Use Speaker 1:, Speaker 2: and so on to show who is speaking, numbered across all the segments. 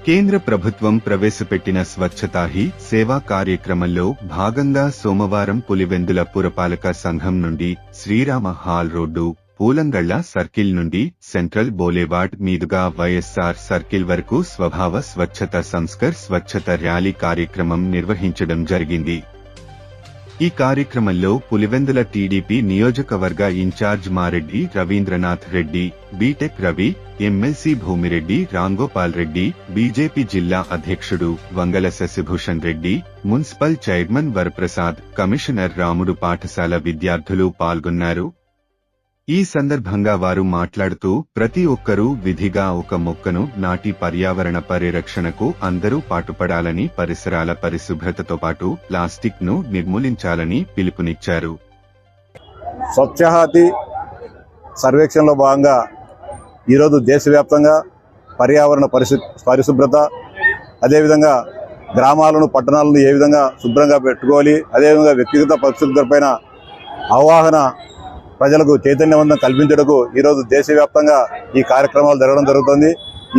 Speaker 1: కేంద్ర ప్రభుత్వం ప్రవేశపెట్టిన స్వచ్ఛతా హీ సేవా కార్యక్రమంలో భాగంగా సోమవారం పులివెందుల పురపాలక సంఘం నుండి శ్రీరామ హాల్ రోడ్డు, పూలంగళ్ల సర్కిల్ నుండి సెంట్రల్ బోలేవార్డ్ మీదుగా వైఎస్ఆర్ సర్కిల్ వరకు స్వభావ స్వచ్ఛత సంస్కర్ స్వచ్ఛత ర్యాలీ కార్యక్రమం నిర్వహించడం జరిగింది. ఈ కార్యక్రమంలో పులివెందుల టీడీపీ నియోజకవర్గ incharge Mareddy Ravindranath Reddy, BTech Ravi, MLC Bhumireddy Ramgopal Reddy, BJP జిల్లా అధ్యక్షుడు Vangala Sashibhushan Reddy, municipal chairman Varaprasad, commissioner Ramudu పాఠశాల విద్యార్థులు పాల్గొన్నారు. ఈ సందర్భంగా వారు మాట్లాడుతూ ప్రతి ఒక్కరూ విధిగా ఒక మొక్కను నాటి పర్యావరణ పరిరక్షణకు అందరూ పాటుపడాలని, పరిసరాల పరిశుభ్రతతో పాటు ప్లాస్టిక్ ను నిర్మూలించాలని పిలుపునిచ్చారు.
Speaker 2: స్వచ్ఛహాతి సర్వేక్షణలో భాగంగా ఈరోజు దేశవ్యాప్తంగా పర్యావరణ పరిశుభ్రత, అదేవిధంగా గ్రామాలను పట్టణాలను ఏ విధంగా శుభ్రంగా పెట్టుకోవాలి, అదేవిధంగా వ్యక్తిగత పరిశుభ్రతపైన అవగాహన ప్రజలకు చైతన్యవంతం కల్పించడానికి ఈరోజు దేశవ్యాప్తంగా ఈ కార్యక్రమాలు జరగడం జరుగుతుంది.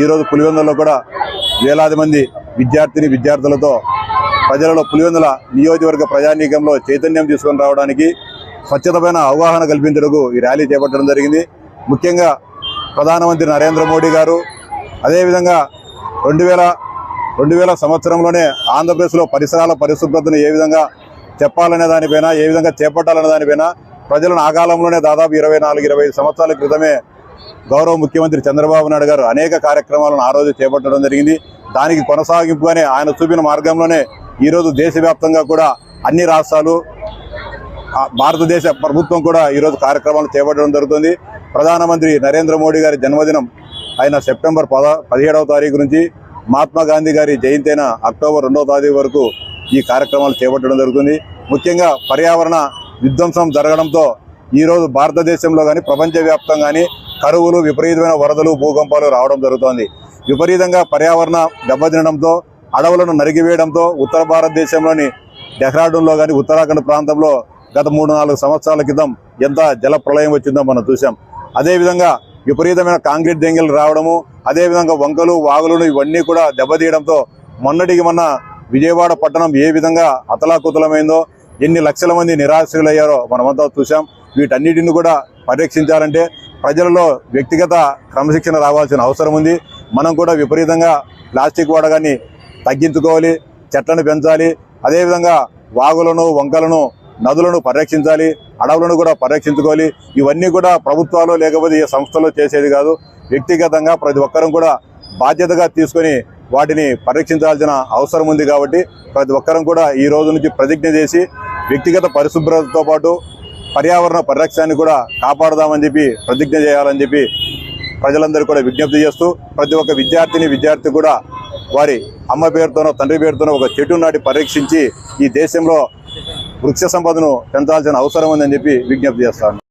Speaker 2: ఈరోజు పులివెందులలో కూడా వేలాది మంది విద్యార్థులతో ప్రజలలో పులివెందుల నియోజకవర్గ ప్రజానీకంలో చైతన్యం తీసుకొని రావడానికి, స్వచ్ఛతపైన అవగాహన కల్పించడానికి ఈ ర్యాలీ చేపట్టడం జరిగింది. ముఖ్యంగా ప్రధానమంత్రి నరేంద్ర మోడీ గారు అదేవిధంగా 2000 సంవత్సరంలోనే ఆంధ్రప్రదేశ్లో పరిసరాల పరిశుభ్రతను ఏ విధంగా చెప్పాలనే దానిపైన, ఏ విధంగా చేపట్టాలనే దానిపైన ప్రజలను ఆ కాలంలోనే దాదాపు 24-25 సంవత్సరాల క్రితమే గౌరవ ముఖ్యమంత్రి చంద్రబాబు నాయుడు గారు అనేక కార్యక్రమాలను ఆ రోజు చేపట్టడం జరిగింది. దానికి కొనసాగింపుగానే ఆయన చూపిన మార్గంలోనే ఈరోజు దేశవ్యాప్తంగా కూడా అన్ని రాష్ట్రాలు, భారతదేశ ప్రభుత్వం కూడా ఈరోజు కార్యక్రమాలు చేపట్టడం జరుగుతుంది. ప్రధానమంత్రి నరేంద్ర మోడీ గారి జన్మదినం అయిన సెప్టెంబర్ 17వ తారీఖు నుంచి మహాత్మా గాంధీ గారి జయంతి అయిన అక్టోబర్ 2వ తారీఖు వరకు ఈ కార్యక్రమాలు చేపట్టడం జరుగుతుంది. ముఖ్యంగా పర్యావరణ విధ్వంసం జరగడంతో ఈరోజు భారతదేశంలో కానీ ప్రపంచవ్యాప్తంగా కానీ కరువులు, విపరీతమైన వరదలు, భూకంపాలు రావడం జరుగుతోంది. విపరీతంగా పర్యావరణ దెబ్బతినడంతో, అడవులను నరికివేయడంతో ఉత్తర భారతదేశంలోని డెహ్రాడూన్లో కానీ ఉత్తరాఖండ్ ప్రాంతంలో గత 3-4 సంవత్సరాల క్రితం ఎంత జల ప్రళయం వచ్చిందో మనం చూసాం. అదేవిధంగా విపరీతమైన కాంక్రీట్ దెంగలు రావడము, అదేవిధంగా వంకలు, వాగులను ఇవన్నీ కూడా దెబ్బతీయడంతో మొన్నటికి మొన్న విజయవాడ పట్టణం ఏ విధంగా అతలాకుతలమైందో, ఎన్ని లక్షల మంది నిరాశ్రయులయ్యారో మనమంతా చూసాం. వీటన్నిటిని కూడా పరిరక్షించాలంటే ప్రజలలో వ్యక్తిగత క్రమశిక్షణ రావాల్సిన అవసరం ఉంది. మనం కూడా విపరీతంగా ప్లాస్టిక్ వాడకాన్ని తగ్గించుకోవాలి, చెట్లను పెంచాలి, అదేవిధంగా వాగులను, వంకలను, నదులను పరిరక్షించాలి, అడవులను కూడా పరిరక్షించుకోవాలి. ఇవన్నీ కూడా ప్రభుత్వాలు లేకపోతే ఏ సంస్థలో చేసేది కాదు. వ్యక్తిగతంగా ప్రతి ఒక్కరూ కూడా బాధ్యతగా తీసుకొని వాటిని పరిరక్షించాల్సిన అవసరం ఉంది. కాబట్టి ప్రతి ఒక్కరూ కూడా ఈ రోజు నుంచి ప్రతిజ్ఞ చేసి వ్యక్తిగత పరిశుభ్రతతో పాటు పర్యావరణ పరిరక్షణని కూడా కాపాడదామని చెప్పి ప్రతిజ్ఞ చేయాలని చెప్పి ప్రజలందరూ కూడా విజ్ఞప్తి చేస్తూ, ప్రతి ఒక్క విద్యార్థి కూడా వారి అమ్మ పేరుతోనో తండ్రి పేరుతోనో ఒక చెట్టు నాటి పరీక్షించి ఈ దేశంలో వృక్ష సంపదను పెంచాల్సిన అవసరం ఉందని చెప్పి విజ్ఞప్తి చేస్తాను.